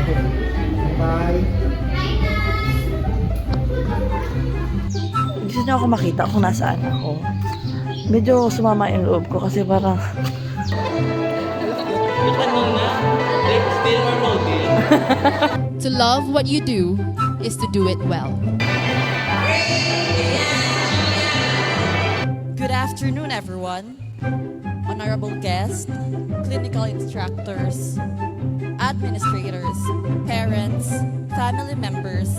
Bye. Gusto niyo ako makita kung nasaan ako. Medyo sumama yung loob ko kasi parang... To love what you do is to do it well. Good afternoon, everyone. Honorable guests, clinical instructors, administrators, parents, family members.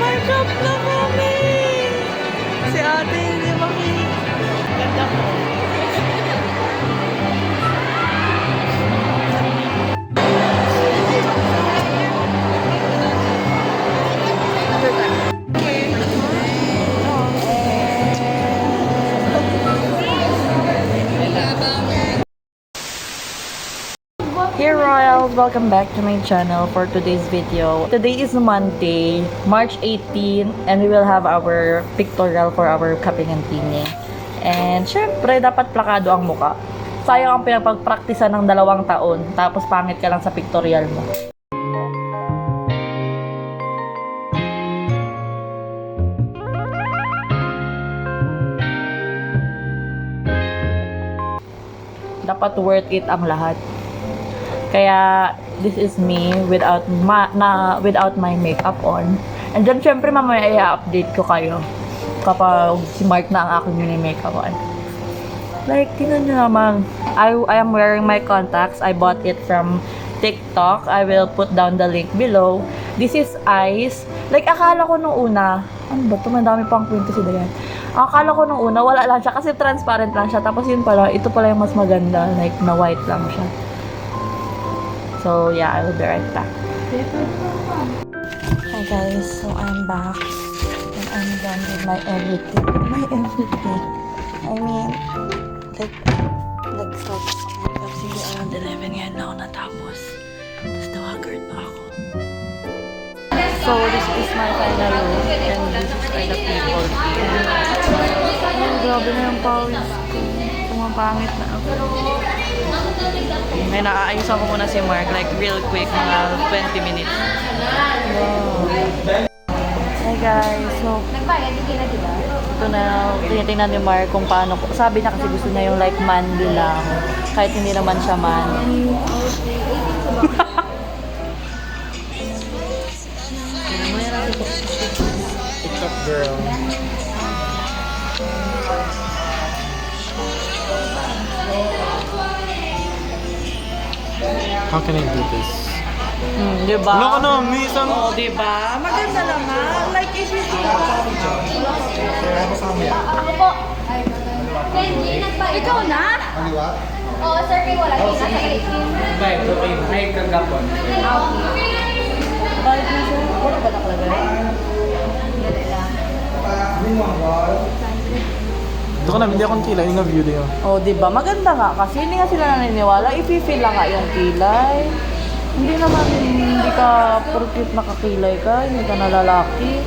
Markup na kami! Si ate hindi makikita ko. Hey Royals! Welcome back to my channel for today's video. Today is Monday, March 18, and we will have our pictorial for our cupping and cleaning. And syempre, dapat plakado ang muka. Sayang ang pinapagpraktisan ng 2 taon, tapos pangit ka lang sa pictorial mo. Dapat worth it ang lahat. Kaya, this is me without my makeup on. And then, syempre, mamaya i-update ko kayo kapag si Mark na ang aking mini-makeup on. Like, tingnan nyo naman. I am wearing my contacts. I bought it from TikTok. I will put down the link below. This is eyes. Like, akala ko nung una, ano ba ito? Madami pang kwento si Dayan. Akala ko nung una, wala lang siya kasi transparent lang siya. Tapos yun pala, ito pala yung mas maganda. Like, na white lang siya. So, yeah, I will be right back. Hi guys, so I'm back. And I'm done with my everything. My everything. I mean, nag-start makeup sige around 11 ngayon na ako natapos. Tapos nawagard pa ako. So, this is my final look. And this is where the people here. Ay, grabe na yung pawis ko. Pumapangit na ako. May naaayusan ko muna si Mark, like real quick, mga 20 minutes. Wow. Hey guys, so ito na, tinitingnan ni Mark kung paano, sabi niya kasi gusto niya yung like manly lang, kahit hindi naman siya manly. What's up, girl? How can I do this? Diba? Wala ka na, minsan. Oo, diba? Maganda naman. Like, if you see Ako po. Ikaw na? Oo, sir, kayo wala. Nasa 18. May kagapon. Bakit na siya? Wala ba nakalagay? Ito ka na, hindi akong kilay, yung view din. Oh, diba? Maganda nga kasi hindi nga sila naniniwala. I-feel lang nga yung kilay. Hindi naman, hindi ka porkit nakakilay ka, hindi ka nalalaki.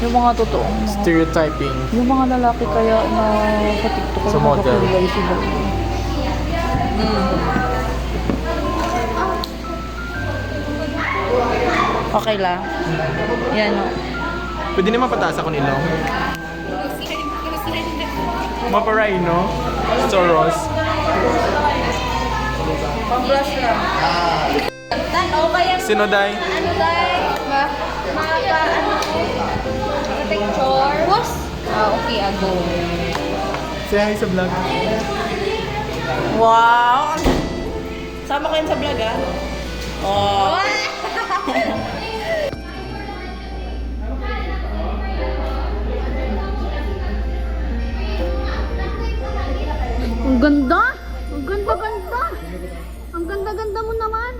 Yung mga totoong mga... Stereotyping. Yung mga lalaki kaya na sa TikTok Sa model. nakakilay sila. Okay lang. Yan o. Pwede naman pataas ako nilo. Maparay, no? Soros. Pang-blush lang. Sino, Day? Ano tayo? Picture. Was? Okay, ago. Say hi sa vlog. Wow! Sama ko yun sa vlog, ah. Oh. Ang ganda! Ang ganda-ganda! Ang ganda-ganda mo naman!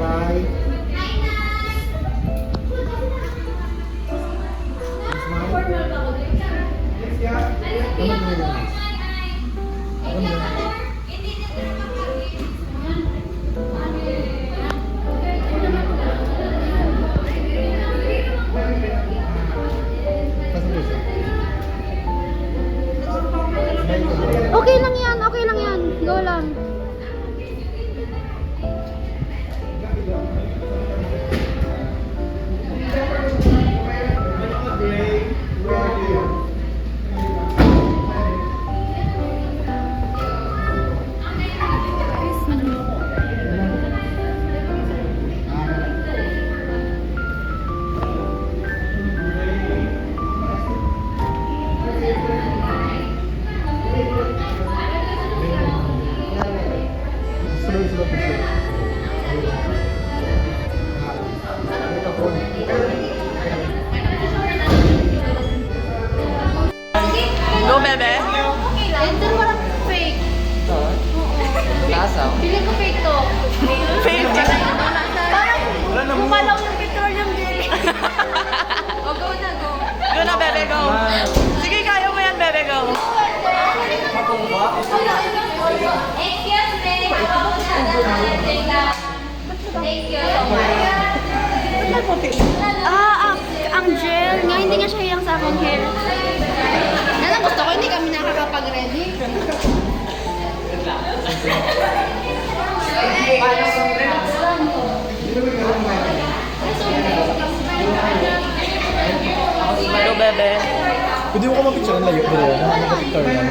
Bye. Go, bebe. Ito parang fake. Lasa. Pili ko fake to. Fake. Parang kumalaw yung petroleum jelly. O, go na, go. Go na, bebe, go. Sige, kaya mo yan, bebe, go. Excuse me. Thank you so much. Ang gel nga, hindi nga siya yung sa akong hair. Yan ang gusto ko, hindi kami nakakapag-ready. Go, bebe. Pwede mo ka mag-picture ng layo, bro. Nakaka-picture lang.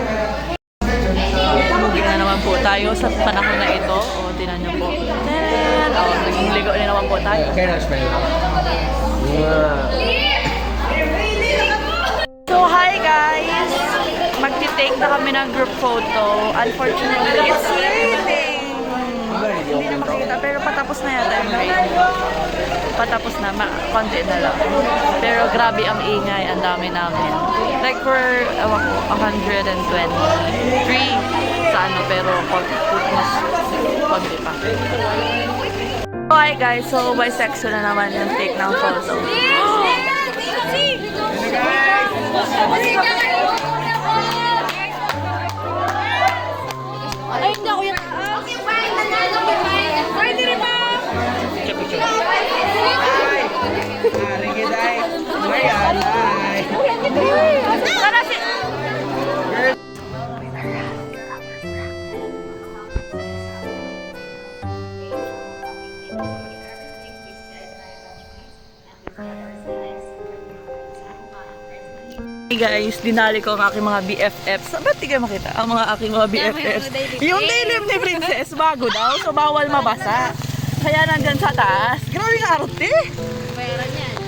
Hindi na naman po tayo sa panahon na ito. O, tinan niyo po. Ten! O, naging ligo na naman po tayo. Kaya na-smell. So, hi guys! Magti-take na kami ng group photo. Unfortunately, it's raining. Hindi na makikita, pero patapos na yata yung rain. Patapos na, konti na lang. Pero grabe ang ingay, ang dami namin. Like for, ewan ko, 123 sa ano, pero mas konti pa. So, hi guys, so by section na naman yung take ng photo. Ay, hindi ako yung... Okay, fine. Nanalo ko, fine. Pwede rin ba? Para si... Hey guys, dinali ko ang aking mga BFFs. Ba't di kayo makita? Ang mga aking mga BFFs. Yung daylip ni Princess, bago daw. So bawal mabasa. Kaya nandyan sa taas. Grabe nga arte. Bayaran yan.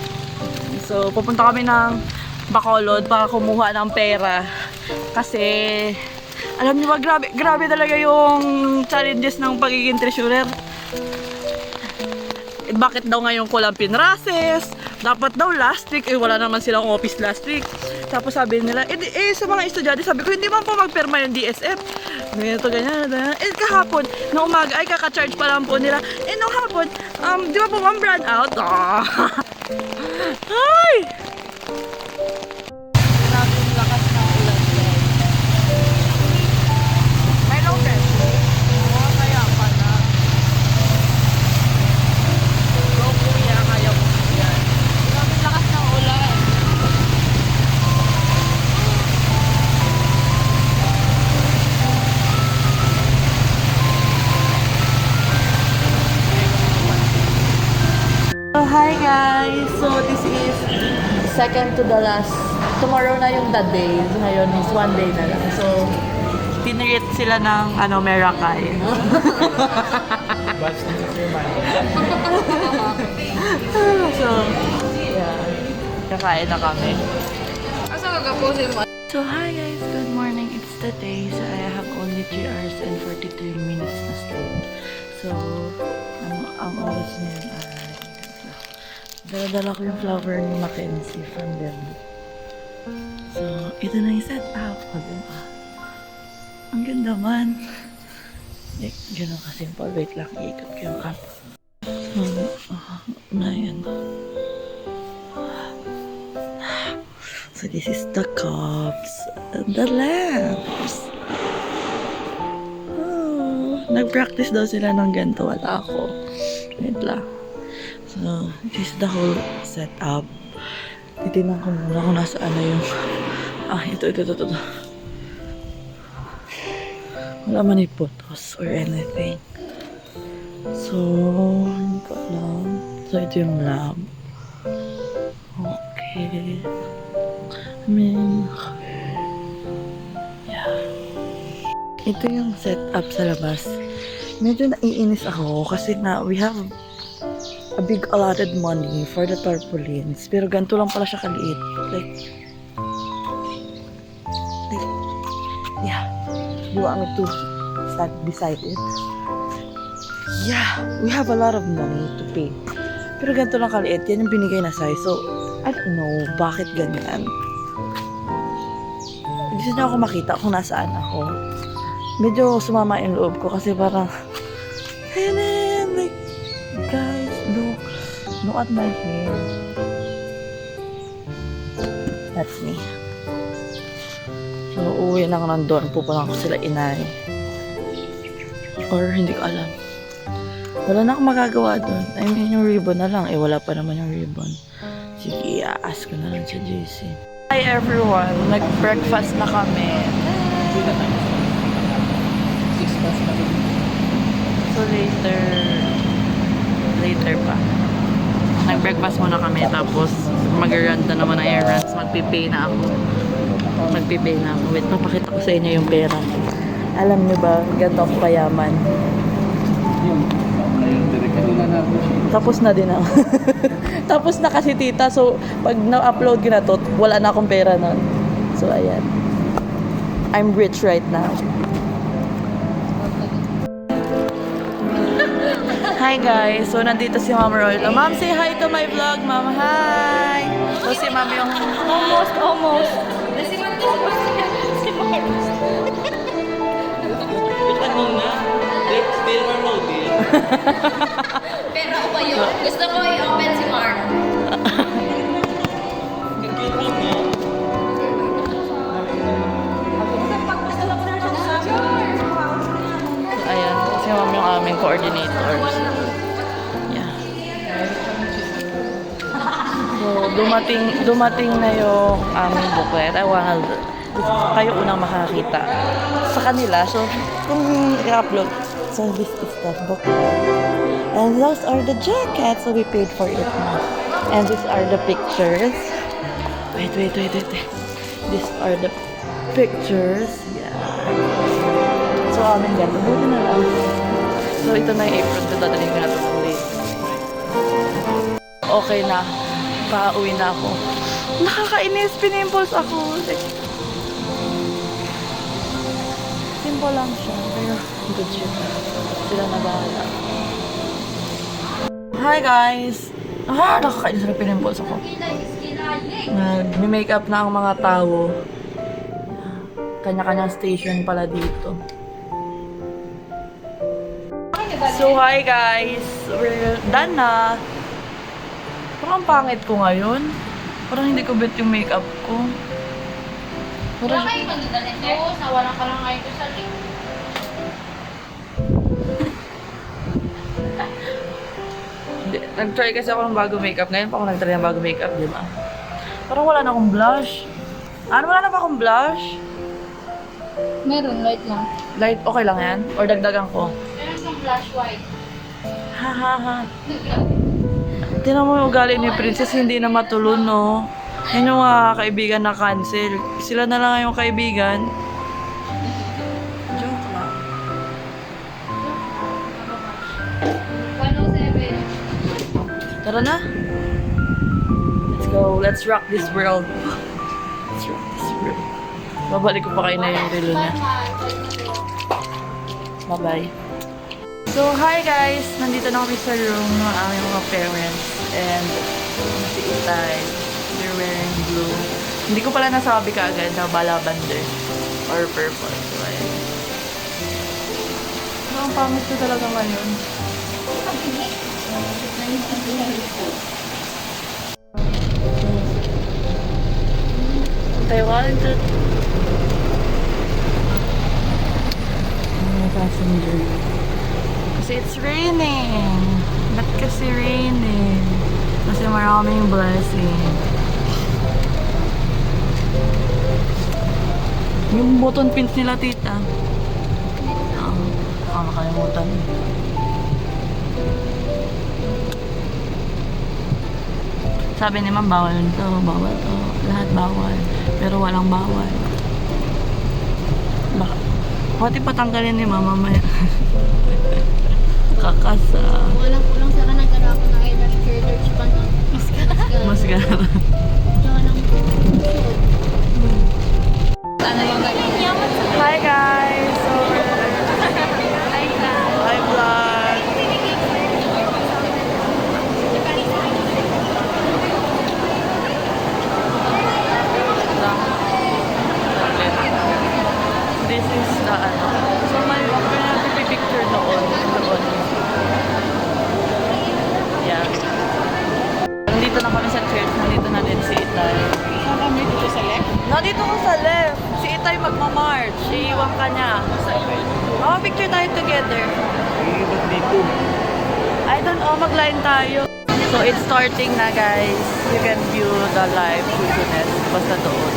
So pupunta kami ng Bacolod para kumuha ng pera. Kasi alam niyo ba, grabe talaga yung challenges ng pagiging treasurer. Bakit daw ngayon ko lang pinrases? Dapat daw last week, wala naman silang office last week. Tapos sabi nila, sa mga estudyante, sabi ko, hindi man po magpirma yung DSF. Ganito, ganyan. Kahapon, na umaga, ay kaka-charge pa lang po nila. Nung hapon, di ba po ma'am brand out? Ay! Grabe yung lakas ng ulan. May low pressure. Oo, kaya pala. Go kuya, kaya mo yan. Grabe lakas ng ulan. So hi guys! So this is second to the last. Tomorrow na yung the day. Ngayon is one day na lang. So tinreat sila ng Merakay. Batch na sa Firman. So yeah. Kakain na kami. Asa kagapusin mo? So hi guys! Good morning. It's the day. So I have only 3 hours and 43 minutes na sleep. So ang oras niyan ay dala-dala ko yung flower ni Mackenzie from them. So, ito na yung setup ko, diba? Ang ganda man. Like, gano'n ka-simple. Wait lang, iikot ko yung cup. Na yan. So, this is the cups and the lamps. Oh, nag-practice daw sila ng ganito. Wala ako. Wait lang. So, this is the whole setup. Titignan ko muna kung nasaan na yung... ito. Wala man ipotos or anything. So, hindi ko alam. So, ito yung lab. Okay. I mean... Yeah. Ito yung setup sa labas. Medyo naiinis ako kasi na we have a big allotted money for the tarpaulins. Pero ganito lang pala siya kaliit. Like, yeah. You want me to stand beside it? yeah, we have a lot of money to pay. Pero ganito lang kaliit, yan yung binigay na size. So, I don't know, bakit ganyan? Gusto niyo ako makita kung nasaan ako. Medyo sumama yung loob ko kasi parang, like, guys, look at my hair. That's me. So, uuwi lang nandun. Pupunta ko sila inay. Or, hindi ko alam. Wala na akong magagawa doon. I mean, yung ribbon na lang. Eh, wala pa naman yung ribbon. Sige, i-ask ko na lang sa JC. Hi everyone! Nag-breakfast na kami. So, later pa. Nag-breakfast muna kami. Tapos, mag-randa naman ang errands. Mag-pay na ako. Wait, papakita ko sa inyo yung pera. Alam niyo ba, ganito ako kayaman. Tapos na din ako. Tapos na kasi tita. So, pag na-upload ko na to, wala na akong pera nun. So, ayan. I'm rich right now. Hi guys! So, nandito si Ma'am Roy. Ma'am, say hi to my vlog, Ma'am. Hi! So, si Ma'am yung... Almost. Pero ako yun. Gusto ko i-open si Mark. Ayan, si Ma'am yung aming coordinators. Yeah. So, dumating na yung aming booklet. Kayo unang makakita sa kanila. So, kung i-upload, so this is the booklet. And those are the jackets. So, we paid for it now. And these are the pictures. Wait. These are the pictures. Yeah. So, amin yan. Buti na lang. So, ito na yung apron ko. Dadalhin ko na ito ulit. Okay na. Pauwi na ako. Nakakainis. Pinimples ako. Simple lang siya. Pero, good siya. Sila na bahala. Hi guys! Nakakainis na pinimples ako. Nag-makeup na ang mga tao. Kanya-kanyang station pala dito. So, hi guys! We're done na. Parang pangit ko ngayon. Parang hindi ko bet yung makeup ko. Wala kayo magdadalhin ko. Nawalan ka lang ngayon sa link. Nag-try kasi ako ng bago makeup. Ngayon pa ako nag-try ng bago makeup, di ba? Parang wala na akong blush. Wala na ba akong blush? Meron, light lang. Light, okay lang yan? Or dagdagan ko? Meron kang flash white. Ha. Tinan mo yung ugali ni Princess, hindi na matulon, no? Yan yung mga kaibigan na cancel. Sila na lang yung kaibigan. Joke lang. 107. Tara na. Let's go. Let's rock this world. Let's rock this world. Babalik ko pa kayo na yung relo niya. Bye-bye. So, hi guys! Nandito na kami sa room ng aming mga parents. And, si Itay. They're wearing blue. Hindi ko pala nasabi kaagad na ba lavender or purple. So, ayan. So, ang pangit ko talaga ngayon. Taiwan to passenger. Kasi it's raining. Ba't kasi raining? Kasi maraming blessing. Yung button pins nila, tita. Nakalimutan. Sabi ni ma'am, bawal to, bawal to. Lahat bawal. Pero walang bawal. Baka, pati patanggalin ni mama mamaya. Kakasa. Walang kulang sa ka nagkala ako ng eyelash curler tsaka ng Mascara. tsaka ng ano yung ganyan? Hi guys! So, hi vlog! sa left. Si Itay magmamarch. Iiwan ka niya. Oh, picture tayo together. I don't know, mag-line tayo. So, it's starting na, guys. You can view the live Kusunet. Basta doon.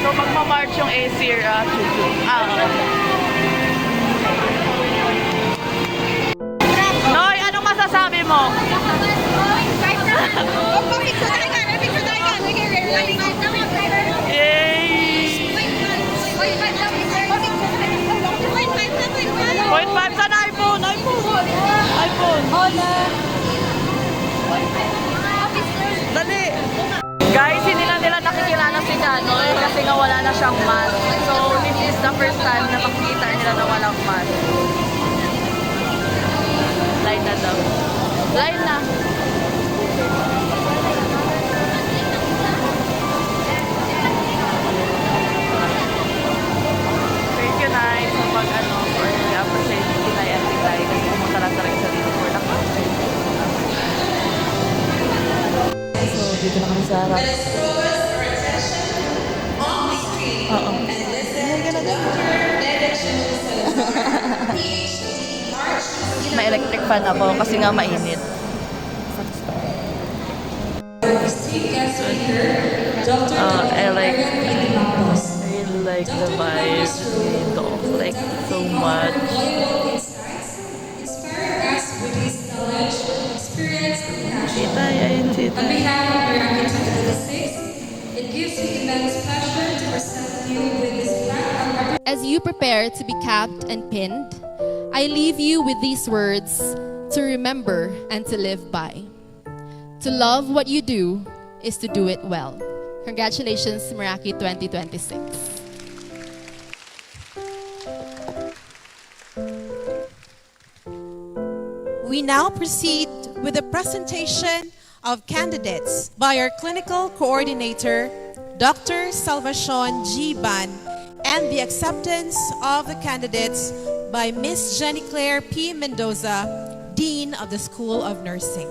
So, magmamarch yung ACR, Noy, anong masasabi mo? Yay! 0.5 sana iPhone! Dali! Guys, hindi na nila nakikilala si Kanoy kasi nga wala na siyang mask. So, this is the first time na makikita nila na walang mask. Line na daw. Line na. Thank you, Nay, sa pag-ano, for appreciate Tinay at Tinay kasi pumunta lang talaga sa dito for lang. So, dito na kami sa harap. Oo. May electric fan ako kasi nga mainit. I really like the vibes dito. Like so much. Tita, ayun tita. On behalf of American 2026, it gives me immense pleasure to present you with this plaque. As you prepare to be capped and pinned, I leave you with these words to remember and to live by. To love what you do is to do it well. Congratulations, Meraki 2026. We now proceed with the presentation of candidates by our clinical coordinator, Dr. Salvacion G. Ban, and the acceptance of the candidates by Miss Jenny Claire P. Mendoza, Dean of the School of Nursing.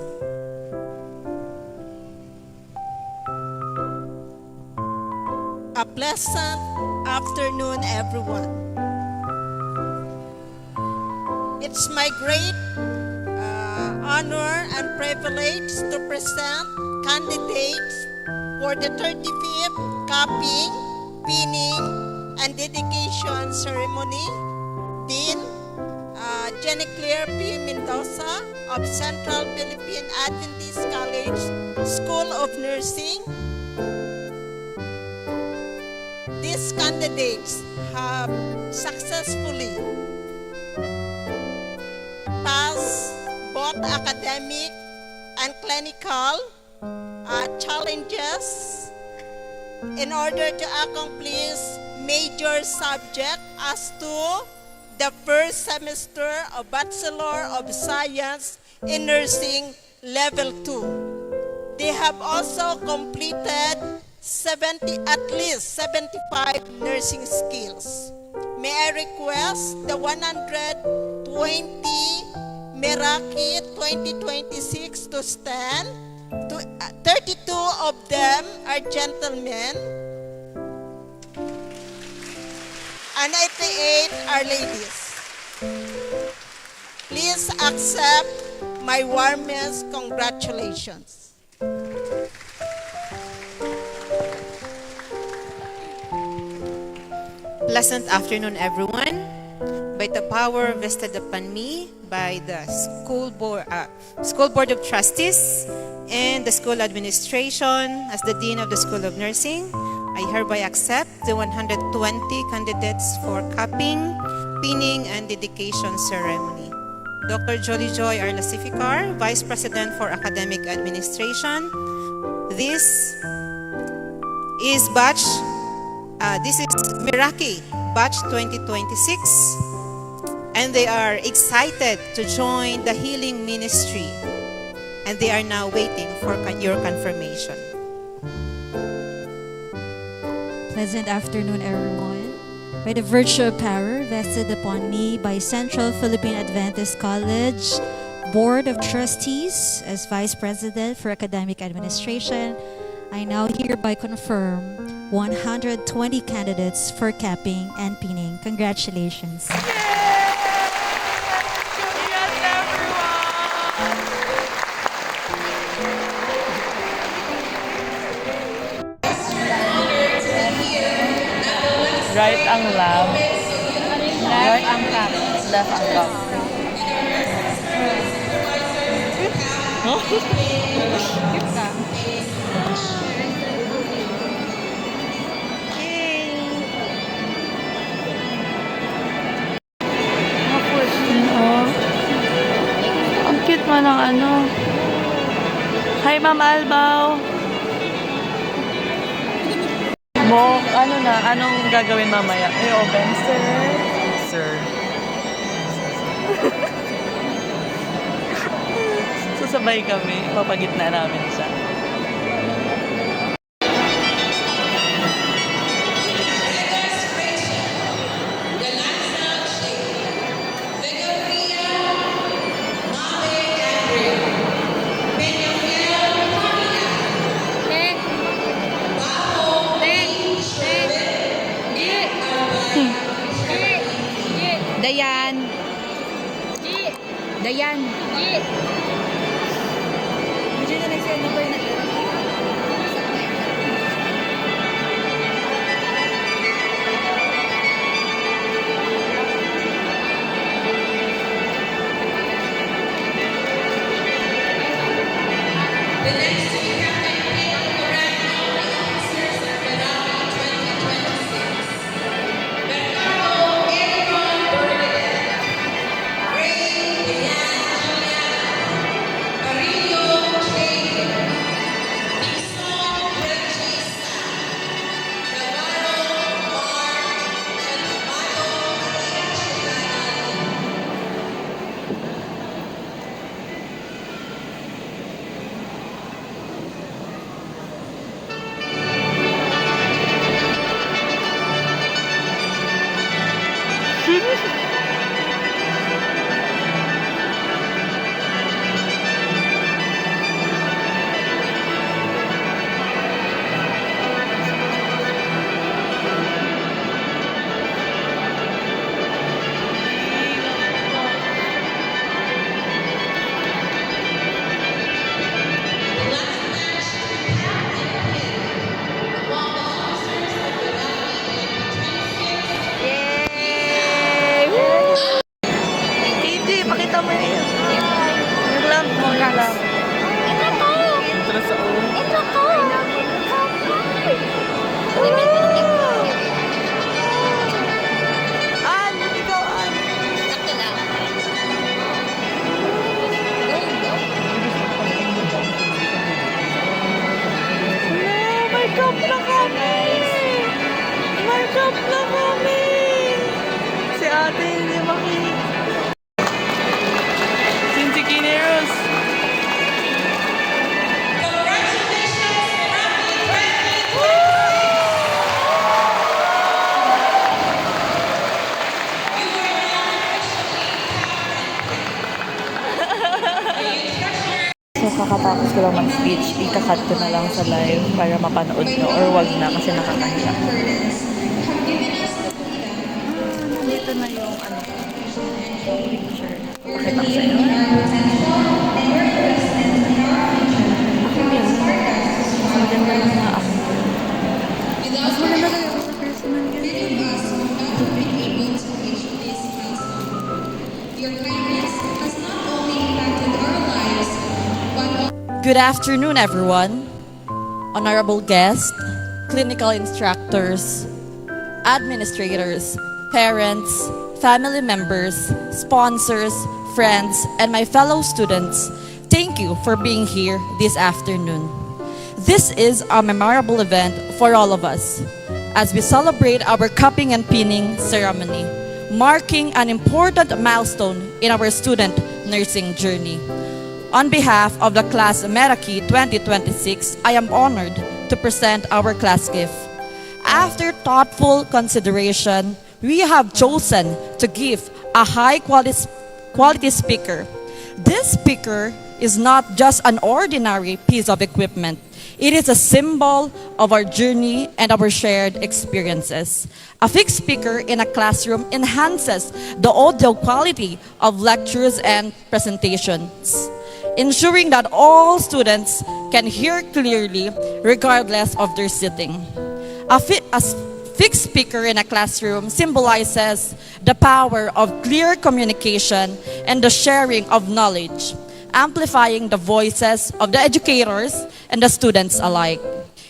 A pleasant afternoon, everyone. It's my great honor and privilege to present candidates for the 35th capping, pinning, and dedication ceremony. Dean Jenny Claire P. Mendoza of Central Philippine Adventist College School of Nursing. These candidates have successfully passed both academic and clinical challenges in order to accomplish major subjects as to the first semester of Bachelor of Science in Nursing Level 2. They have also completed at least 75 nursing skills. May I request the 120 Meraki 2026 to stand. 32 of them are gentlemen and 88 are ladies. Please accept my warmest congratulations. Pleasant afternoon, everyone. By the power vested upon me by the School Board of Trustees and the school administration as the Dean of the School of Nursing, I hereby accept the 120 candidates for cupping, pinning, and dedication ceremony. Dr. Jolly Joy R. Lasificar, Vice President for Academic Administration. This is Meraki, batch 2026, and they are excited to join the healing ministry, and they are now waiting for your confirmation. Pleasant afternoon, everyone. By the virtue of power vested upon me by Central Philippine Adventist College Board of Trustees as Vice President for Academic Administration, I now hereby confirm 120 candidates for capping and pinning. Congratulations. Right ang lab. Right ang cup. Left ang cup. Ang cute mo ng ano. Hi, Ma'am Albaw. Anong gagawin mamaya? I-open, sir? Sir. Susabay kami. Papagitna namin siya. Dayan. Dayan. Medyo na nag-send mo ba yun? Pakita mo yun. Yung lamp mo, yung lamp. Ito ko! Ito sa ulo. Ito ko! An! Ikaw, An! Sakto lang. May cup na kami! May cup na kami! Si ate hindi makita. So, kakatapos ko lang mag-speech, ikakat ko na lang sa live para mapanood nyo or wag na kasi nakakahiya. Nandito na yung picture. Pakita ko sa'yo. Mas maganda lang na ako. Mas maganda lang ako sa personal ganyan. Good afternoon, everyone. Honorable guest, clinical instructors, administrators, parents, family members, sponsors, friends, and my fellow students, thank you for being here this afternoon. This is a memorable event for all of us as we celebrate our cupping and pinning ceremony, marking an important milestone in our student nursing journey. On behalf of the class Meraki 2026, I am honored to present our class gift. After thoughtful consideration, we have chosen to give a high quality speaker. This speaker is not just an ordinary piece of equipment. It is a symbol of our journey and our shared experiences. A fixed speaker in a classroom enhances the audio quality of lectures and presentations, ensuring that all students can hear clearly regardless of their sitting. A fixed speaker in a classroom symbolizes the power of clear communication and the sharing of knowledge, amplifying the voices of the educators and the students alike.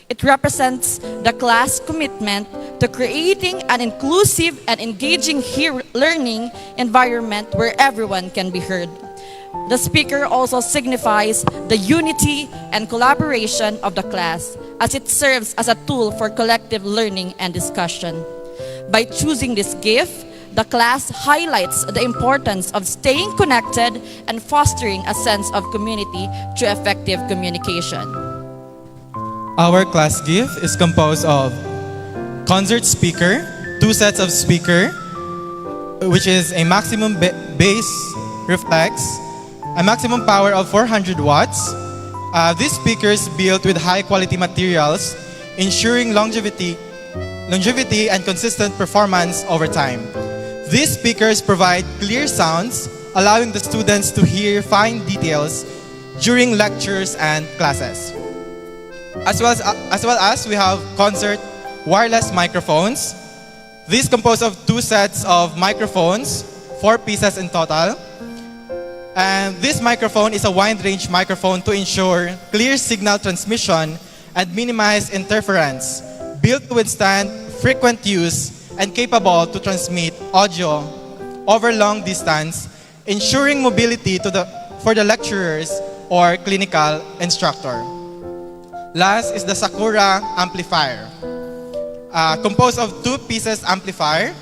It represents the class commitment to creating an inclusive and engaging learning environment where everyone can be heard. The speaker also signifies the unity and collaboration of the class as it serves as a tool for collective learning and discussion. By choosing this gift, the class highlights the importance of staying connected and fostering a sense of community through effective communication. Our class gift is composed of concert speaker, 2 sets of speaker, which is a maximum bass reflex, a maximum power of 400 watts. This speaker is built with high quality materials, ensuring longevity and consistent performance over time. These speakers provide clear sounds, allowing the students to hear fine details during lectures and classes. As well as we have concert wireless microphones. These compose of 2 sets of microphones, 4 pieces in total. And this microphone is a wide range microphone to ensure clear signal transmission and minimize interference, built to withstand frequent use and capable to transmit audio over long distance, ensuring mobility for the lecturers or clinical instructor. Last is the Sakura amplifier, composed of 2 pieces amplifier,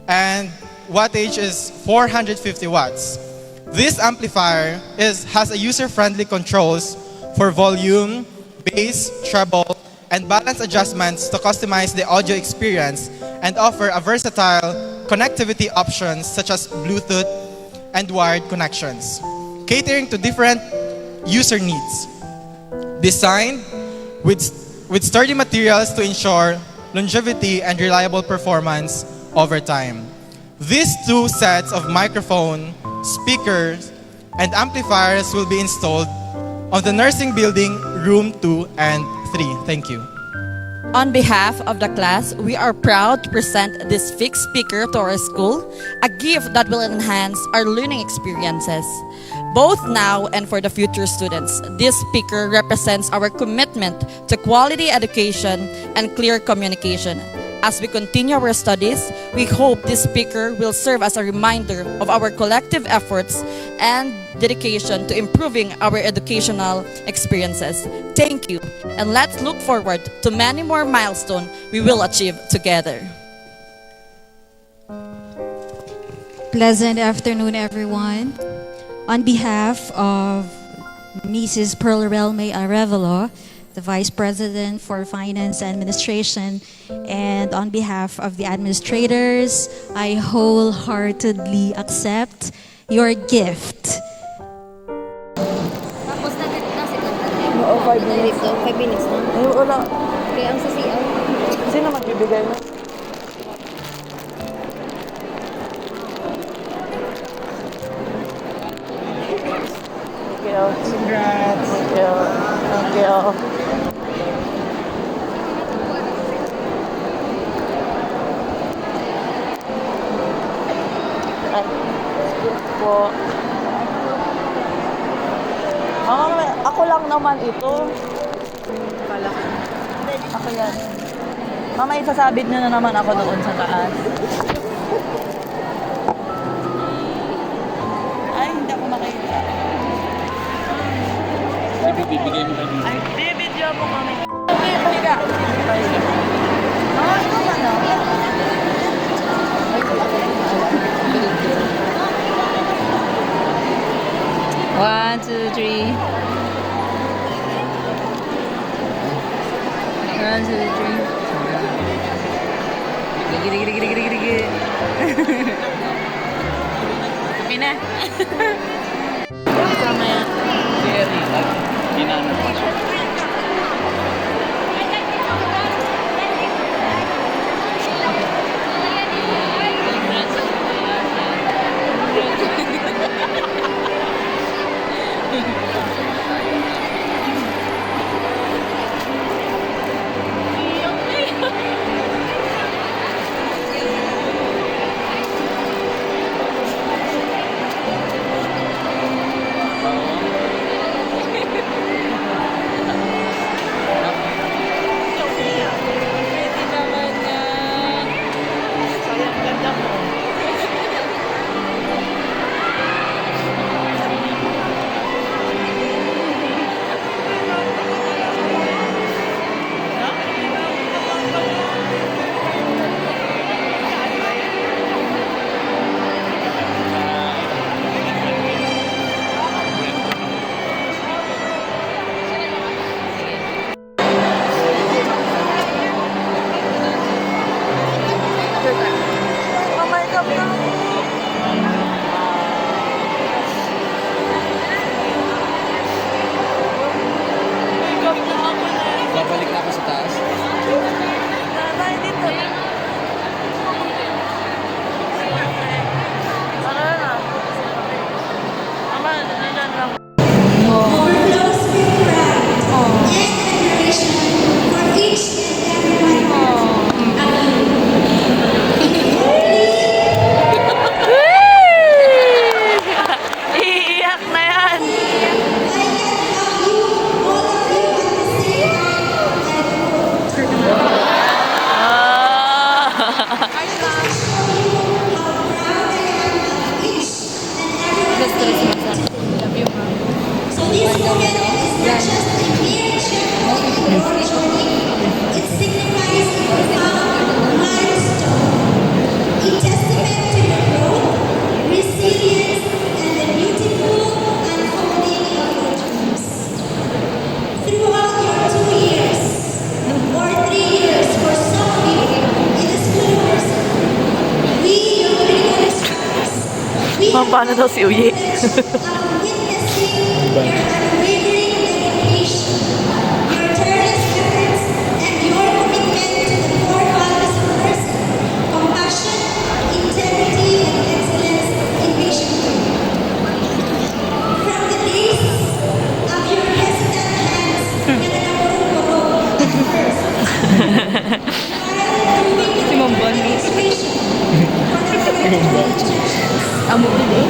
and wattage is 450 watts. This amplifier has a user-friendly controls for volume, bass, treble, and balance adjustments to customize the audio experience and offer a versatile connectivity options such as Bluetooth and wired connections, catering to different user needs. Designed with sturdy materials to ensure longevity and reliable performance over time. These 2 sets of microphone, speakers, and amplifiers will be installed on the nursing building room 2 and 3. Thank you. On behalf of the class, we are proud to present this fixed speaker to our school, a gift that will enhance our learning experiences, both now and for the future students. This speaker represents our commitment to quality education and clear communication. As we continue our studies, we hope this speaker will serve as a reminder of our collective efforts and dedication to improving our educational experiences. Thank you, and let's look forward to many more milestones we will achieve together. Pleasant afternoon, everyone. On behalf of Mrs. Pearl Relme Arevalo, the Vice President for Finance and Administration, and on behalf of the administrators, I wholeheartedly accept your gift. Tapos nasa kanta. Oo, 5 minutes. 5 minutes na. Ay, wala. Kaya ang sasiyaw. Sino magbibigay na? Congrats! Thank you. Thank you. Excuse po. Ako lang naman ito. Ako yan. Mama, isasabit nyo na naman ako doon sa taas. Ay, hindi ako makita. Bibigay mo kami. Ay, bibidyo mo kami. Higa. Ah, ito man ah. One, two, three. One, two, three. Gigi, gigi, gigi, gigi, gigi. Okay na. Sama yan. Jerry, ginano pa siya. Babalik na ako sa taas. Iiyak na yan. Paano daw si Uye? Si Mamban. Amo ini.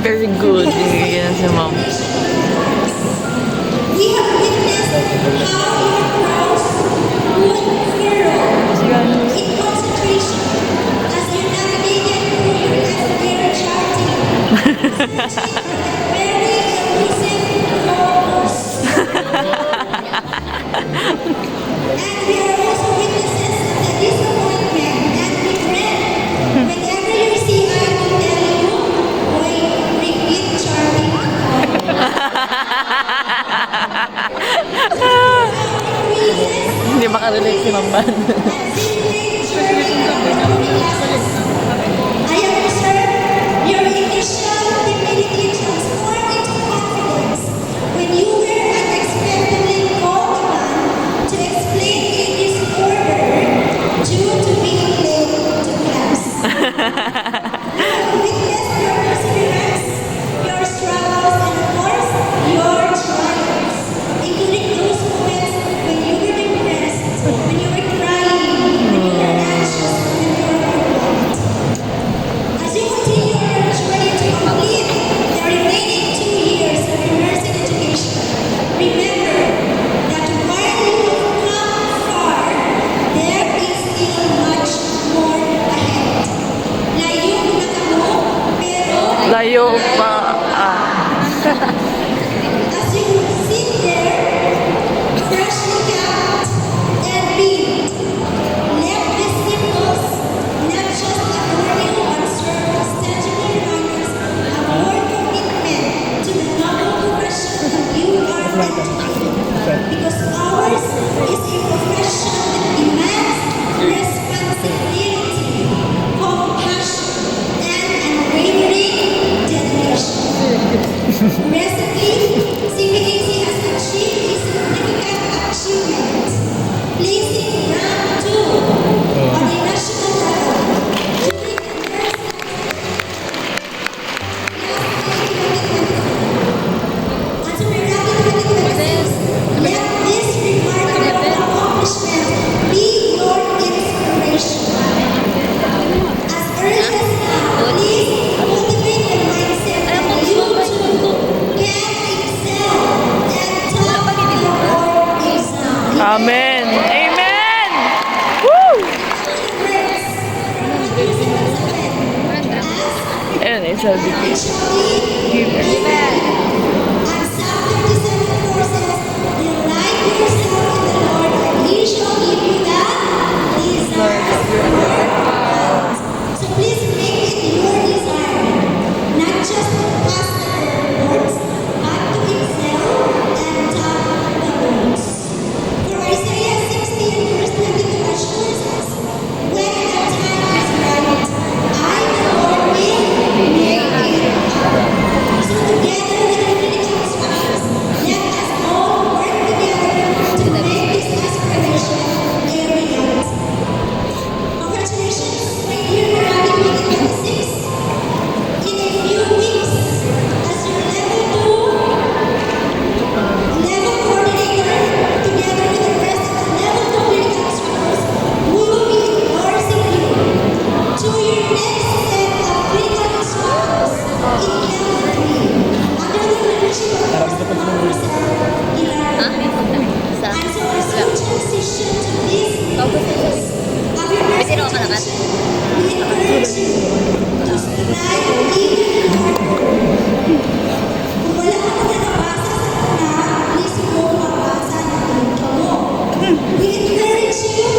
Very good. Yan si Mom. We have witnessed how your cross would furrow in concentration as you navigated through your exterior charting, very elusive focus. And we are also witnesses of the disappointment and regret whenever you see I will tell you, boy, repeat charming. Hindi makarelate si Mamban. I have observed your initial timidity transform into confidence when you were unexpectedly called upon to explain a disorder due to being late to class. We have witnessed your perseverance, your struggles, and of course, your triumphs, including those moments when you were depressed, when you were crying, when you were anxious, when you were overwhelmed. As you continue on your journey to Kayo pa. As you sit there, freshly capped and beamed, let these symbols not just adorn you but serve as tangible reminders of your commitment to the noble profession that you are undertaking. Because ours is a profession that demands responsibility, compassion, and unwavering dedication. Recently, CPAC has achieved a significant achievement, placing rank 2 on a national level during the first as we wrap up 2026, let this remarkable accomplishment be your inspiration. As early as now, please cultivate the mindset that you too can excel and top your board exam. Amen. Amen! Woo! And it shall be given. And Psalm 37:4 says, delight yourself in the Lord, and He shall give you the desires of your heart. So please make it your desire, not just to pass the reports, but to excel and top the boards. For Isaiah 60 and verse 22 assures us, when the time is right, I, the Lord, will make it happen. So together with the clinical instructions, let us all work together to make this aspiration a reality. Congratulations, my dear Meraki 2026. In a few weeks, as your level coordinator, together with the rest of the level 2 clinical instructors, we will be endorsing you to your next set of clinical instructors in level 3 under the leadership of Dr. Marcel Ilara. And so as you transition to this phase of your nursing education, we encourage you to strive even harder. Kung wala ka pa nabasa sa una, please go mabasa ng linggo mo. We encourage you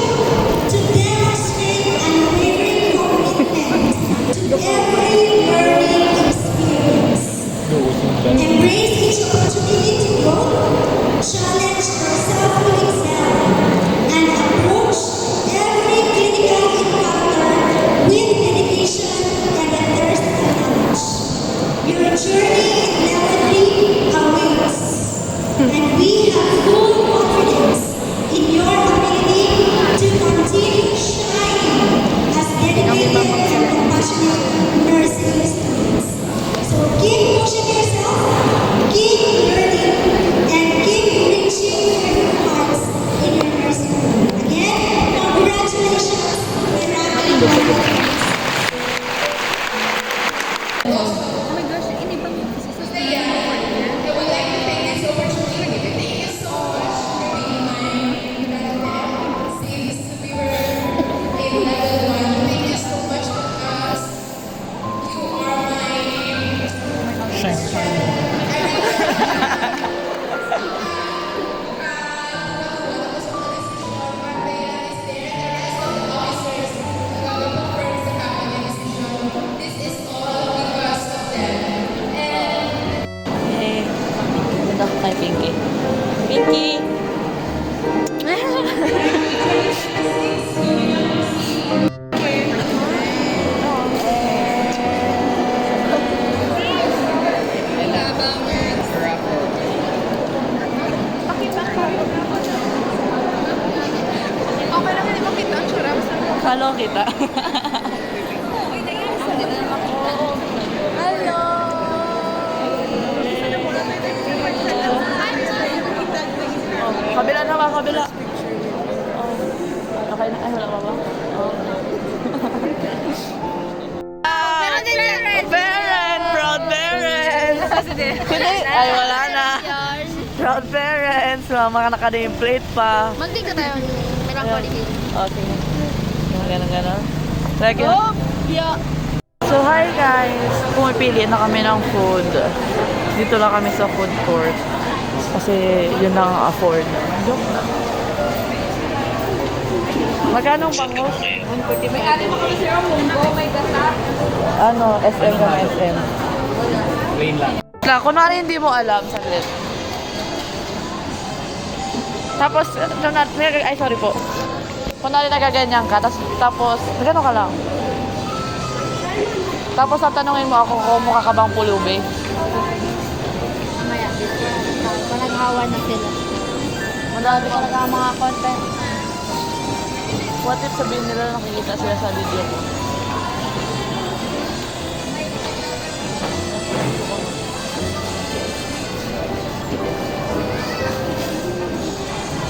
to demonstrate unwavering commitment to every learning experience. Embrace each opportunity to grow, challenge yourself to excel, and approach every clinical encounter with dedication and a thirst for knowledge. Your journey in level 3 awaits, and we have full confidence in your ability to continue shining as dedicated and compassionate nursing students. So keep pushing yourself, keep learning, and keep reaching for your hearts in your nursing home. Again, congratulations, Meraki. Eh, ganda ko kay Pinky. Pinky! Follow kita. Hello! Kabila na ba? Kabila. Oh. Okay na. Ay, wala pa ba? Oh. Parent! Proud parents! Hindi. Ay, wala na. Proud parents. Mga naka-name plate pa. Mag-dig na tayo. Merang coordinator. Okay. Ganon. Lagi. So, hi guys! Pumipili na kami ng food. Dito lang kami sa food court. Kasi yun lang ang afford. Joke lang. Magkano ang bangus? 140. May ari mo kami sir ang munggo, may gata. Ano, SM ka na SM. Plain lang. Kunwari hindi mo alam, saglit. Tapos, ay sorry po. Kunwari nagaganyan ka, tapos gano'n ka lang. Tapos tatanungin mo ako kung mukha ka bang pulubi. Mamaya, panaghawa na sila. Madami talaga ang mga content. What if sabihin nila nakikita sila sa video ko?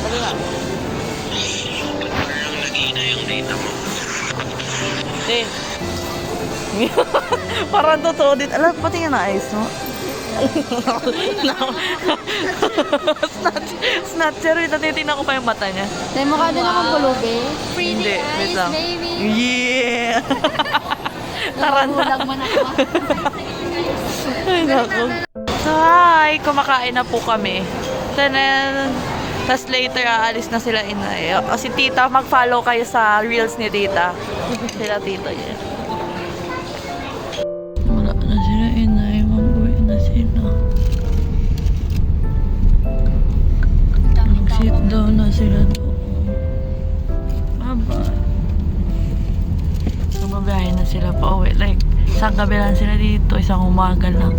Dali nga. Parang nag-iina yung data mo. Hindi. Parang totoo din. Alam, pati nga na-ayos mo. Snatcher, natitignan ko pa yung mata niya. Dahil mukha din akong pulubi. Hindi, wait lang. Yeah! Tara na. Hulag mo na ako. Ay, naku. So, hi! Kumakain na po kami. Tapos later, aalis na sila inay. Si tita, mag-follow kayo sa reels ni tita. Sila tita niya. Wala na sila inay. Mag-uwi na sila. Sit down na sila doon. Bye-bye. So, mabiyahe na sila pa uwi. Like, isang gabi lang sila dito. Isang umaga lang.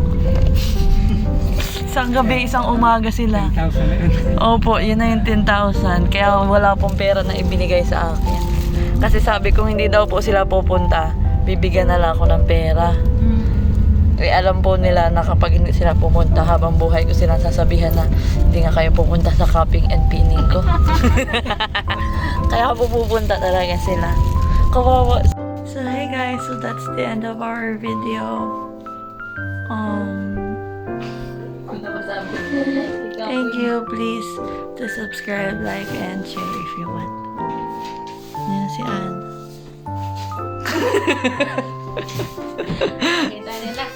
Isang gabi, isang umaga sila. 10,000 na yun. Opo, yun na yung 10,000. Kaya wala pong pera na ibinigay sa akin. Kasi sabi kong hindi daw po sila pupunta, bibigyan na lang ako ng pera. Kaya alam po nila na kapag hindi sila pumunta habang buhay ko silang sasabihan na hindi nga kayo pupunta sa cupping and pinning ko. Kaya po pupunta talaga sila. Kawawa. So hey guys, so that's the end of our video. Thank you. Please to subscribe, like, and share if you want. Yan si Ann. Kita nila.